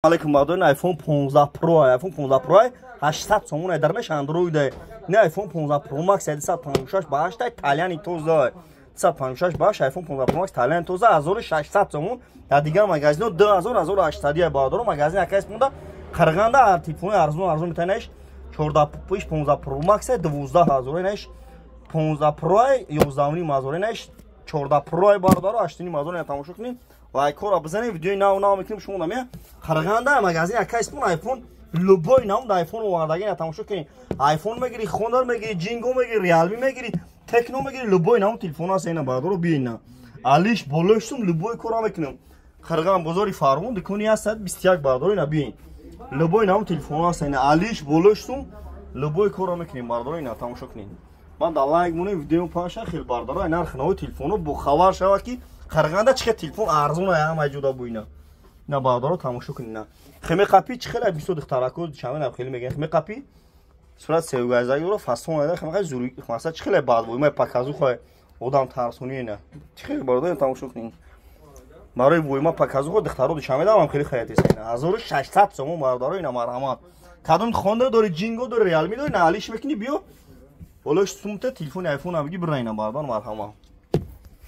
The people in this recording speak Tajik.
علیکم مادون آیفون 15 پرو آیفون 15 پرو 800 سومون درمش اندروید نه آیفون 15 پرو ماکس 356 باش تا ایتالیانی توزا 356 باش آیفون 15 پرو ماکس ایتالیان توزا 1600 سومون در دیگه مغازه 2800 بادر مغازه یکیست مونده قرغنده تلفن ارزون میتونیش 14 پیش 15 پرو ماکس 12000 نش 15 پرو 11000 نش 14 پرو بادر 8000 تماشا کنین лайк ҳоро бизанед видеои нав мекунем шумо намея қарғанда магазин якайс пун айфон любой нам айфон овардаги на тамошо кунед айфон мегири хонор мегири джинго мегири реалми мегири техно мегири любой нам телефон аст ина баъдро биина алиш болоштум любой кора мекунем қарған бозори фармон дикони 121 баъдро ина биин любой нам телефон аст ина алиш болоштум любой кора мекунем баъдро ина тамошо кунед ман да лайк мунем видео паша хел баъдро нархнои телефоно бо хабар шава ки қарғанда чиқа телефон арзон ая маҷуда буина на баъдро тамошо кунина хими қапи чихела 20 дихтарако шамин хели меган хими қапи сурат севгазагиро фасон ада хими зури хмаса чихела баъд буима паказу хой одам тарсуни ина чихела баъдро тамошо кунин барои буима паказу хо дихтаро шамида ам хели хаятис ина 1600 сомон баъдро ина марҳамат кадом хонда дори джинго дори реалми дори налиш мекини биё болош сумта телефон айфон амги бирайна баъдро марҳамат